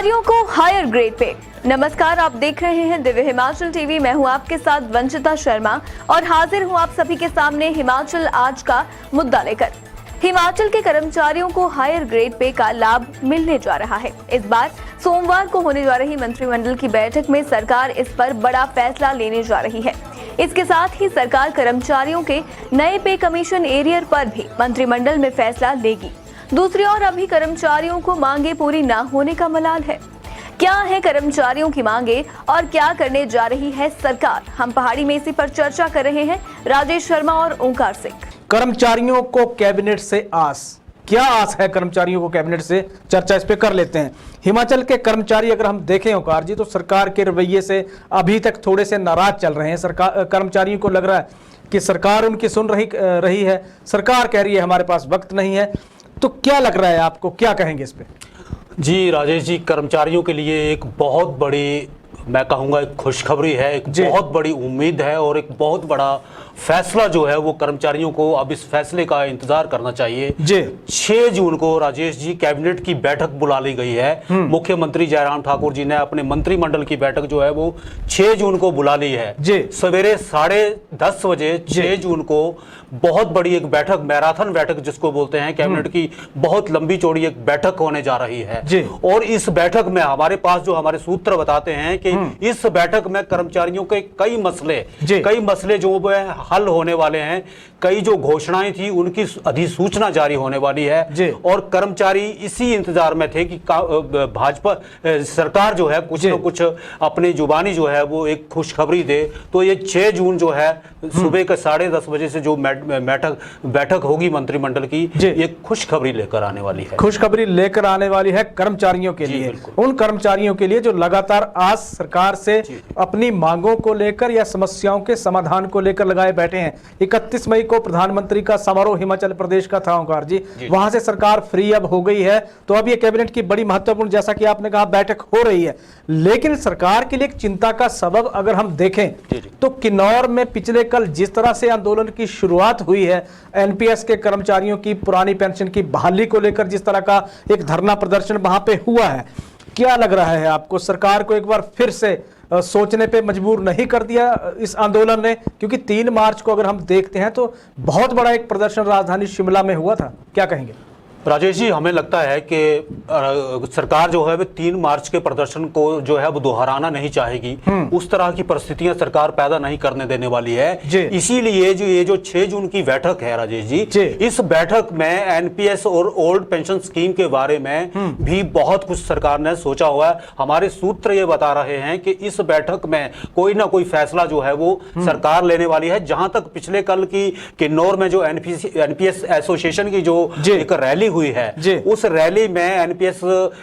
कर्मचारियों को higher grade pay. नमस्कार, आप देख रहे हैं दिव्य हिमाचल टीवी। मैं हूं आपके साथ वंचिता शर्मा और हाजिर हूं आप सभी के सामने हिमाचल आज का मुद्दा लेकर। हिमाचल के कर्मचारियों को हायर ग्रेड पे का लाभ मिलने जा रहा है। इस बार सोमवार को होने जा रही मंत्रिमंडल की बैठक में सरकार इस पर बड़ा फैसला लेने जा रही है। इसके साथ ही सरकार कर्मचारियों के नए पे कमीशन एरियर पर भी मंत्रिमंडल में फैसला लेगी। दूसरी ओर अभी कर्मचारियों को मांगे पूरी न होने का मलाल है। क्या है कर्मचारियों की मांगे और क्या करने जा रही है सरकार? हम पहाड़ी में इसी पर चर्चा कर रहे हैं राजेश शर्मा और ओंकार सिंह। कर्मचारियों को कैबिनेट से आस, क्या आस है कर्मचारियों को कैबिनेट से? चर्चा इस पे कर लेते हैं। हिमाचल के कर्मचारी अगर हम देखें ओंकार जी, तो सरकार के रवैये से अभी तक थोड़े से नाराज चल रहे हैं। सरकार कर्मचारियों को लग रहा है कि सरकार उनकी सुन रही है। सरकार कह रही है हमारे पास वक्त नहीं है। तो क्या लग रहा है आपको, क्या कहेंगे इस पे? जी राजेश जी, कर्मचारियों के लिए एक बहुत बड़ी, मैं कहूँगा एक खुशखबरी है, एक बहुत बड़ी उम्मीद है और एक बहुत बड़ा फैसला जो है वो कर्मचारियों को अब इस फैसले का इंतजार करना चाहिए। 6 जून को राजेश जी कैबिनेट की बैठक बुला ली गई है। मुख्यमंत्री जयराम ठाकुर जी ने अपने मंत्रिमंडल की बैठक जो है वो 6 जून को बुला ली है। सवेरे 10:30 बजे 6 जून को बहुत बड़ी एक बैठक, मैराथन बैठक जिसको बोलते हैं, कैबिनेट की बहुत लंबी चौड़ी एक बैठक होने जा रही है। और इस बैठक में हमारे पास जो हमारे सूत्र बताते हैं कि इस बैठक में कर्मचारियों के कई मसले जो हल होने वाले हैं। कई जो घोषणाएं थी उनकी अधिसूचना जारी होने वाली है और कर्मचारी इसी इंतजार में थे कि भाजपा सरकार जो है कुछ न कुछ अपनी जुबानी जो है वो एक खुशखबरी दे। तो ये 6 जून जो है सुबह के 10:30 बजे से जो बैठक होगी मंत्रिमंडल की, ये खुशखबरी लेकर आने वाली है। खुशखबरी लेकर आने वाली है कर्मचारियों के लिए, उन कर्मचारियों के लिए जो लगातार आस सरकार से अपनी मांगों को लेकर या समस्याओं के समाधान को लेकर लगाए बैठे हैं। 31 मई को प्रधानमंत्री का समारोह हिमाचल प्रदेश का था ओंकार जी, वहां से सरकार फ्री अब हो गई है। तो अब ये कैबिनेट की बड़ी महत्वपूर्ण, जैसा कि आपने कहा, बैठक हो रही है। लेकिन सरकार के लिए एक चिंता का सबब अगर हम देखें तो किन्नौर में पिछले कल जिस तरह से आंदोलन की शुरुआत हुई है, एनपीएस के कर्मचारियों की पुरानी पेंशन की बहाली को लेकर जिस तरह का एक धरना प्रदर्शन वहां पे हुआ है, क्या लग रहा है आपको? सरकार को एक बार फिर से सोचने पे मजबूर नहीं कर दिया इस आंदोलन ने? क्योंकि 3 मार्च को अगर हम देखते हैं तो बहुत बड़ा एक प्रदर्शन राजधानी शिमला में हुआ था। क्या कहेंगे राजेश जी? हमें लगता है कि सरकार जो है वो 3 मार्च के प्रदर्शन को जो है वो दोहराना नहीं चाहेगी। उस तरह की परिस्थितियां सरकार पैदा नहीं करने देने वाली है। इसीलिए ये जो 6 जून की बैठक है राजेश जी, इस बैठक में एनपीएस और ओल्ड पेंशन स्कीम के बारे में भी बहुत कुछ सरकार ने सोचा हुआ है। हमारे सूत्र ये बता रहे हैं कि इस बैठक में कोई ना कोई फैसला जो है वो सरकार लेने वाली है। जहां तक पिछले कल की किन्नौर में जो एनपीएस एसोसिएशन की जो एक रैली हुई है, उस रैली में एनपीएस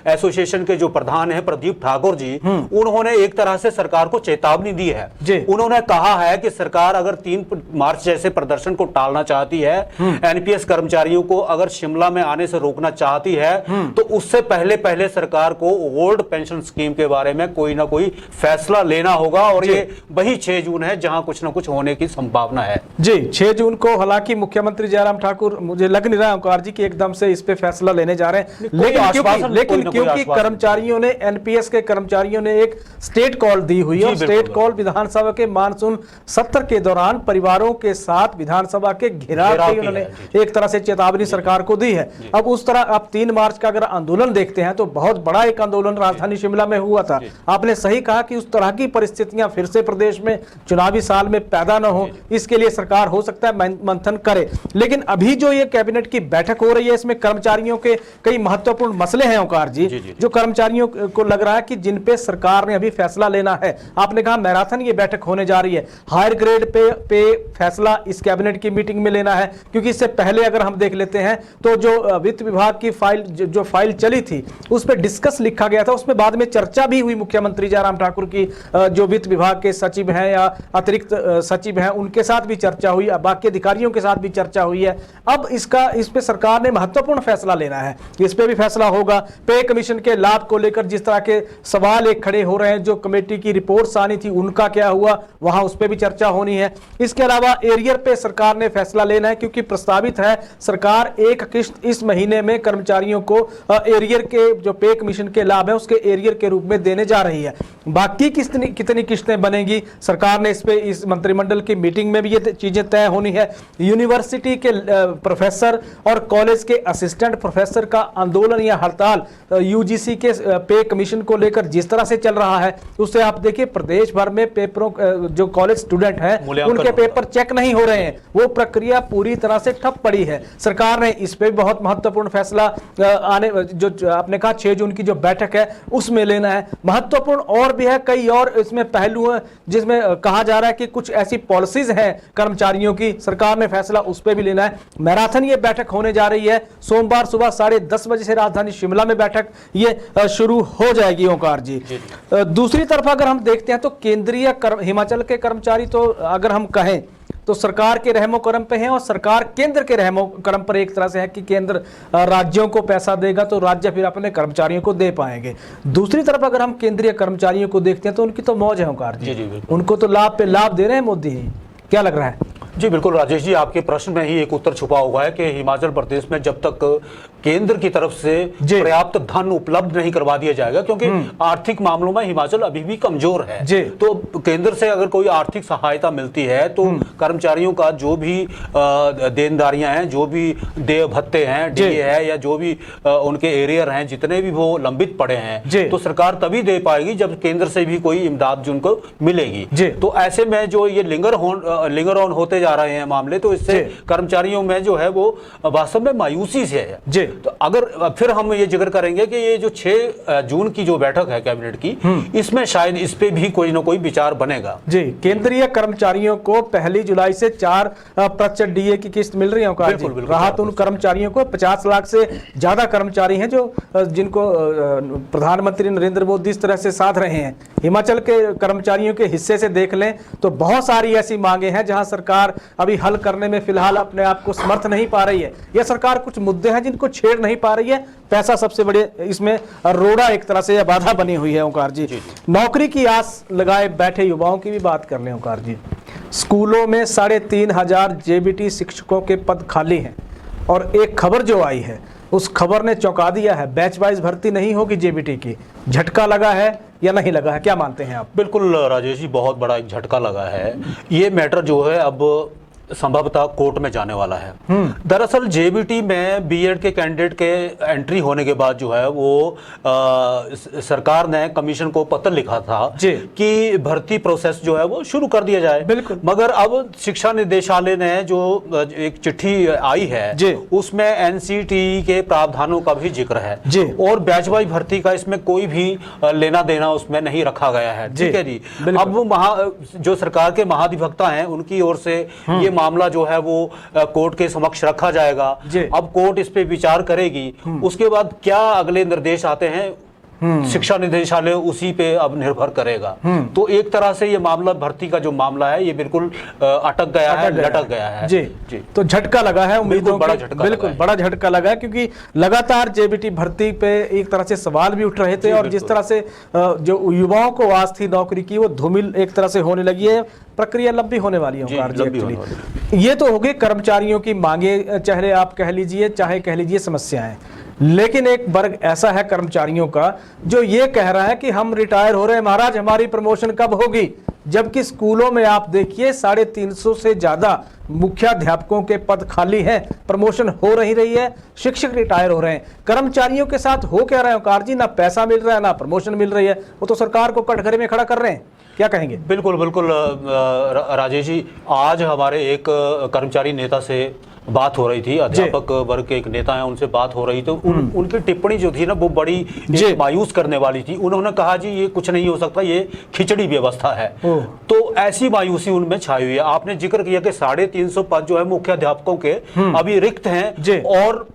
एसोसिएशन के जो प्रधान है प्रदीप ठाकुर जी, उन्होंने एक तरह से सरकार को चेतावनी दी है। उन्होंने कहा है कि सरकार अगर 3 मार्च जैसे प्रदर्शन को टालना चाहती है, एनपीएस कर्मचारियों को अगर शिमला में आने से रोकना चाहती है, तो उससे पहले सरकार को ओल्ड पेंशन स्कीम के बारे में कोई ना कोई फैसला लेना होगा। और ये वही 6 जून है जहां कुछ ना कुछ होने की संभावना है। 6 जून को हालांकि मुख्यमंत्री जयराम ठाकुर, मुझे लग नहीं रहा ओंकार जी की एकदम से इस पे फैसला लेने जा रहे हैं, लेकिन क्योंकि कर्मचारियों ने, एनपीएस के कर्मचारियों ने एक स्टेट कॉल दी हुई है। स्टेट कॉल विधानसभा के मानसून सत्र के दौरान परिवारों के साथ विधानसभा के घेराव की उन्होंने एक तरह से चेतावनी सरकार को दी है। अब उस तरह अब 3 मार्च का अगर आंदोलन देखते हैं तो बहुत बड़ा एक आंदोलन राजधानी शिमला में हुआ था। आपने सही कहा कि उस तरह की परिस्थितियां फिर से प्रदेश में चुनावी साल में पैदा न हो, इसके लिए सरकार हो सकता है मंथन करे। लेकिन अभी जो ये कैबिनेट की बैठक हो रही है, इसमें कर्मचारियों के कई महत्वपूर्ण मसले हैं ओंकार जी, जो कर्मचारियों को लग रहा है कि जिन पे सरकार ने अभी फैसला लेना है। आपने कहा मैराथन ये बैठक होने जा रही है, हायर ग्रेड पे फैसला इस कैबिनेट की मीटिंग में लेना है। क्योंकि इससे पहले अगर हम देख लेते हैं तो जो वित्त विभाग की फाइल जो फाइल चली थी उस पर डिस्कस लिखा गया था, उसमें बाद में चर्चा भी हुई। मुख्यमंत्री जयराम ठाकुर की जो वित्त विभाग के सचिव हैं या अतिरिक्त सचिव हैं उनके साथ भी चर्चा हुई, बाकी अधिकारियों के साथ भी चर्चा हुई है। अब इस पे सरकार ने महत्वपूर्ण महत्वपूर्ण फैसला लेना है, इस पे भी फैसला होगा। पे कमीशन के लाभ को लेकर जिस तरह के सवाल एक खड़े हो रहे हैं, जो कमेटी की रिपोर्ट्स आनी थी उनका क्या हुआ, वहां उस पे भी चर्चा होनी है। इसके अलावा एरियर पे सरकार ने फैसला लेना है, क्योंकि प्रस्तावित है सरकार एक किस्त इस महीने में कर्मचारियों को एरियर के जो पे कमीशन के लाभ है उसके एरियर के रूप में देने जा रही है। बाकी कितनी किस्तें बनेगी सरकार ने इस मंत्रिमंडल की मीटिंग में भी ये चीजें तय होनी है। यूनिवर्सिटी के प्रोफेसर और कॉलेज के असिस्टेंट प्रोफेसर का आंदोलन या हड़ताल यूजीसी के पे कमीशन को लेकर जिस तरह से चल रहा है, उससे आप देखिए प्रदेश भर में पेपरों जो कॉलेज स्टूडेंट हैं उनके पेपर चेक नहीं हो रहे हैं, वो प्रक्रिया पूरी तरह से ठप पड़ी है। सरकार ने इस पे बहुत महत्वपूर्ण फैसला आने जो आपने कहा 6 जून की जो बैठक है उसमें लेना है। महत्वपूर्ण और भी है, कई और इसमें पहलू हैं जिसमें कहा जा रहा है कि कुछ ऐसी पॉलिसीज हैं कर्मचारियों की, सरकार ने फैसला उस पर भी लेना है। मैराथन ये बैठक होने जा रही है, सोमवार सुबह 10:30 बजे से राजधानी शिमला में बैठक ये शुरू हो जाएगी। ओंकार जी, दूसरी तरफ अगर हम देखते हैं तो केंद्रीय हिमाचल के कर्मचारी तो अगर हम कहें तो सरकार के रहमो करम पे हैं और सरकार केंद्र के रहमो करम पर एक तरह से है कि केंद्र राज्यों को पैसा देगा तो राज्य फिर अपने कर्मचारियों को दे पाएंगे। दूसरी तरफ अगर हम केंद्रीय कर्मचारियों को देखते हैं तो उनकी तो मौज है ओंकार जी, उनको तो लाभ पे लाभ दे रहे हैं मोदी ही। क्या लग रहा है? जी बिल्कुल राजेश जी, आपके प्रश्न में ही एक उत्तर छुपा हुआ है कि हिमाचल प्रदेश में जब तक केंद्र की तरफ से पर्याप्त धन उपलब्ध नहीं करवा दिया जाएगा, क्योंकि आर्थिक मामलों में हिमाचल अभी भी कमजोर है, तो केंद्र से अगर कोई आर्थिक सहायता मिलती है तो कर्मचारियों का जो भी देनदारियां हैं, जो भी देय भत्ते हैं, डीए है या जो भी उनके एरियर हैं, जितने भी वो लंबित पड़े हैं, तो सरकार तभी दे पाएगी जब केंद्र से भी कोई इमदाद जो उनको मिलेगी। तो ऐसे में जो ये लिंगर ऑन होते जा रहे हैं मामले, तो इससे कर्मचारियों में जो है वो वास्तव में मायूसी से है। तो अगर फिर हम ये जिक्र करेंगे कि ये जो 6 जून की जो बैठक है कैबिनेट की, इसमें शायद इस पे भी कोई ना कोई विचार बनेगा। जी, केंद्रीय कर्मचारियों को 1 जुलाई से 4% डीए की किस्त मिल रही है। राहत उन कर्मचारियों को 50 लाख से ज्यादा कर्मचारी हैं जो जिनको प्रधानमंत्री नरेंद्र मोदी इस तरह से साध रहे हैं। हिमाचल के कर्मचारियों के हिस्से से देख लें तो बहुत सारी ऐसी मांगे हैं जहां सरकार अभी हल करने में फिलहाल अपने आप को समर्थ नहीं पा रही है। यह सरकार कुछ मुद्दे हैं जिनको छेड़ नहीं पा रही है, पैसा सबसे बड़े इसमें रोड़ा एक तरह से यह बाधा बनी हुई है। ओंकार जी, नौकरी की आस लगाए बैठे युवाओं की भी बात कर लें। ओंकार जी, स्कूलों में 3,500 जेबीटी शिक्षकों के पद खाली हैं और एक खबर जो आई है उस खबर ने चौंका दिया है। बैच वाइज भर्ती नहीं होगी जेबीटी की, झटका लगा है या नहीं लगा है, क्या मानते हैं आप? बिल्कुल राजेश जी, बहुत बड़ा एक झटका लगा है। ये मैटर जो है अब संभवतः कोर्ट में जाने वाला है। दरअसल जेबीटी में बीएड के कैंडिडेट के एंट्री होने के बाद जो है वो सरकार ने कमीशन को पत्र लिखा था कि भर्ती प्रोसेस जो है वो शुरू कर दिया जाए। बिल्कुल। मगर अब शिक्षा निदेशालय ने जो एक चिट्ठी आई है उसमें एनसीटी के प्रावधानों का भी जिक्र है और बैचवाइज भर्ती का इसमें कोई भी लेना देना उसमें नहीं रखा गया है। ठीक है जी। अब जो सरकार के महाधिवक्ता हैं उनकी ओर से ये मामला जो है वो कोर्ट के समक्ष रखा जाएगा। अब कोर्ट इस पे विचार करेगी, उसके बाद क्या अगले निर्देश आते हैं शिक्षा निदेशालय उसी पे अब निर्भर करेगा। तो एक तरह से ये मामला भर्ती का जो मामला है ये बिल्कुल अटक गया है, लटक गया है। जी जी, तो झटका लगा है उम्मीदों बड़ा झटका, बिल्कुल बड़ा झटका लगा है, क्योंकि लगातार जेबीटी भर्ती पे एक तरह से सवाल भी उठ रहे थे और जिस तरह से जो युवाओं को आस थी नौकरी की वो धूमिल एक तरह से होने लगी है। प्रक्रिया लंबी होने वाली है। ये तो हो गई कर्मचारियों की मांगे, चाहे आप कह लीजिए चाहे कह लीजिए समस्याएं, लेकिन एक वर्ग ऐसा है कर्मचारियों का जो ये कह रहा है कि हम रिटायर हो रहे हैं महाराज, हमारी प्रमोशन कब होगी? जबकि स्कूलों में आप देखिए 350 से ज्यादा मुख्याध्यापकों के पद खाली हैं, प्रमोशन हो नहीं रही है, शिक्षक रिटायर हो रहे हैं। कर्मचारियों के साथ हो क्या रहा है ओंकार जी? ना पैसा मिल रहा है ना प्रमोशन मिल रही है, वो तो सरकार को कटघरे में खड़ा कर रहे हैं। क्या कहेंगे? बिल्कुल बिल्कुल राजेश जी, आज हमारे एक कर्मचारी नेता से बात हो रही थी, अध्यापक वर्ग के एक नेता हैं, उनसे बात हो रही तो उनकी टिप्पणी जो थी ना वो बड़ी मायूस करने वाली थी। उन्होंने कहा जी ये कुछ नहीं हो सकता, ये खिचड़ी व्यवस्था है। तो ऐसी मायूसी उनमें छाई हुई है। आपने जिक्र किया कि 350 पद जो है मुख्याध्यापकों के अभी रिक्त हैं और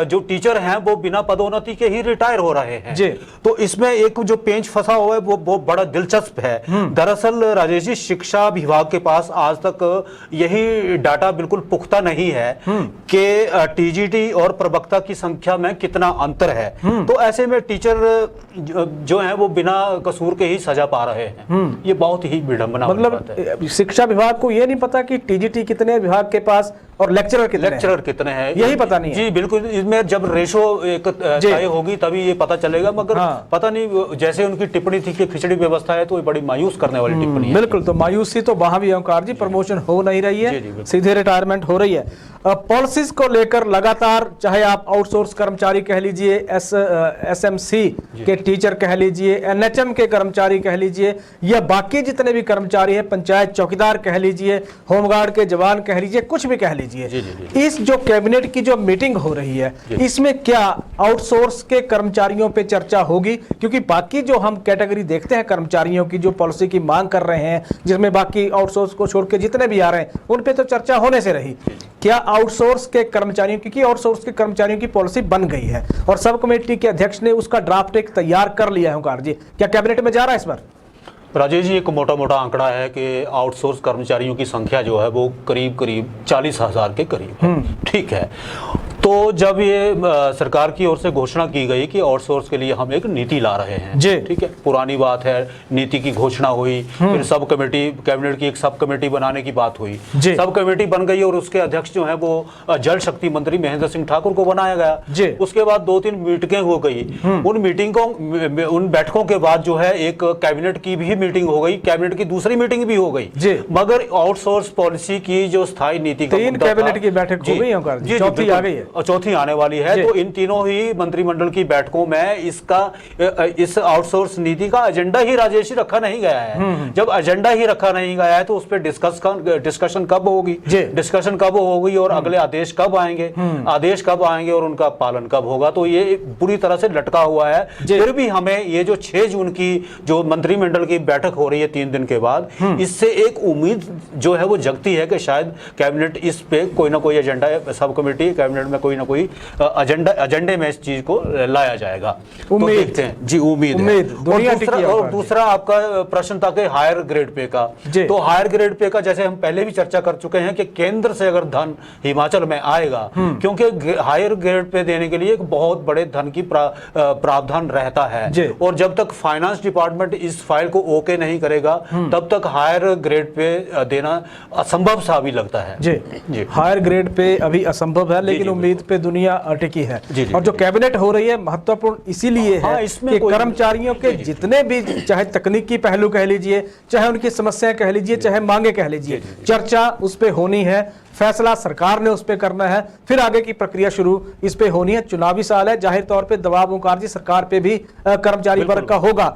जो टीचर हैं वो बिना पदोन्नति के ही रिटायर हो रहे हैं। तो इसमें एक जो पेंच फंसा हुआ है वो बड़ा दिलचस्प है। दरअसल राजेश जी, शिक्षा विभाग के पास आज तक यही डाटा बिल्कुल पुख्ता नहीं है कि टीजीटी और प्रवक्ता की संख्या में कितना अंतर है। तो ऐसे में टीचर जो है वो बिना कसूर के ही सजा पा रहे हैं। ये बहुत ही विडंबना वाली बात है। मतलब शिक्षा विभाग को ये नहीं पता कि टीजीटी कितने विभाग के पास और लेक्चरर कितने हैं यही पता नहीं है। जी बिल्कुल, इसमें जब रेशो एक तय होगी तभी ये पता चलेगा, मगर पता नहीं, जैसे उनकी टिप्पणी थी कि खिचड़ी व्यवस्था है, तो ये बड़ी मायूस करने वाली टिप्पणी है। बिल्कुल, तो मायूसी तो वहां भी ओंकार जी, प्रमोशन हो नहीं रही है, सीधे रिटायरमेंट हो रही है। पॉलिसीज को लेकर लगातार, चाहे आप आउटसोर्स कर्मचारी कह लीजिए, एसएमसी के टीचर कह लीजिए, एनएचएम के कर्मचारी कह लीजिए, या बाकी जितने भी कर्मचारी हैं, पंचायत चौकीदार कह लीजिए, होमगार्ड के जवान कह लीजिए, कुछ भी कह लीजिए, इस जो कैबिनेट की जो मीटिंग हो रही है, इसमें क्या आउटसोर्स के कर्मचारियों पे चर्चा होगी? क्योंकि बाकी जो हम कैटेगरी देखते हैं कर्मचारियों की जो पॉलिसी की मांग कर रहे हैं, जिसमें बाकी आउटसोर्स को छोड़ के जितने भी आ रहे हैं, उन पे तो चर्चा होने से रही। क्या आउटसोर्स के कर्मचारियों की, आउटसोर्स के कर्मचारियों की पॉलिसी बन गई है और सब कमेटी के अध्यक्ष ने उसका ड्राफ्ट एक तैयार कर लिया है ओंकार जी, क्या कैबिनेट में जा रहा है इस बार? राजेश जी, एक मोटा मोटा आंकड़ा है कि आउटसोर्स कर्मचारियों की संख्या जो है वो करीब करीब 40,000 के करीब है। ठीक है, तो जब ये सरकार की ओर से घोषणा की गई कि आउटसोर्स के लिए हम एक नीति ला रहे हैं, ठीक है, पुरानी बात है, नीति की घोषणा हुई, फिर सब कमेटी, कैबिनेट की एक सब कमेटी बनाने की बात हुई, सब कमेटी बन गई और उसके अध्यक्ष जो है वो जल शक्ति मंत्री महेंद्र सिंह ठाकुर को बनाया गया। उसके बाद 2-3 मीटिंगें हो गई, उन बैठकों के बाद जो है एक कैबिनेट की भी मीटिंग हो गई, कैबिनेट की दूसरी मीटिंग भी हो गई, मगर आउटसोर्स पॉलिसी की जो स्थायी नीति का 3 कैबिनेट की बैठक हो गई, चौथी आ गई है, चौथी आने वाली है। तो इन तीनों ही मंत्रिमंडल की बैठकों में इस आउटसोर्स नीति का एजेंडा ही राजेश रखा नहीं गया है। जब एजेंडा ही रखा नहीं गया है तो उस पर डिस्कशन कब होगी और अगले आदेश कब आएंगे और उनका पालन कब होगा? तो ये पूरी तरह से लटका हुआ है। फिर भी हमें ये जो 6 जून की जो मंत्रिमंडल की बैठक हो रही है 3 दिन के बाद, इससे एक उम्मीद जो है वो जगती है कि शायद कैबिनेट इस पे कोई ना कोई एजेंडा, सब कमेटी कैबिनेट में कोई ना कोई एजेंडे में इस चीज को लाया जाएगा। तो देखते हैं जी, उम्मीद है। और दूसरा आपका प्रश्न था कि हायर ग्रेड पे का, तो हायर ग्रेड पे का जैसे हम पहले भी चर्चा कर चुके हैं कि केंद्र से अगर धन हिमाचल में आएगा, क्योंकि हायर ग्रेड पे देने के लिए एक बहुत बड़े धन की प्रावधान रहता है, और जब तक फाइनेंस डिपार्टमेंट इस फाइल को ओके नहीं करेगा तब तक हायर ग्रेड पे देना असंभव सा भी लगता है। जी, हायर ग्रेड पे अभी असंभव है, लेकिन उम्मीद पे दुनिया अटकी है। और जो कैबिनेट हो रही है महत्वपूर्ण इसीलिए है कि कर्मचारियों के जितने भी, चाहे तकनीकी पहलू कह लीजिए, चाहे उनकी समस्याएं कह लीजिए, चाहे मांगे कह लीजिए, चर्चा उस पे होनी है, फैसला सरकार ने उस पे करना है, फिर आगे की प्रक्रिया शुरू इस पे होनी है। चुनावी साल है, जाहिर तौर पे दबाव ओंकार जी सरकार पे भी कर्मचारी वर्ग का होगा।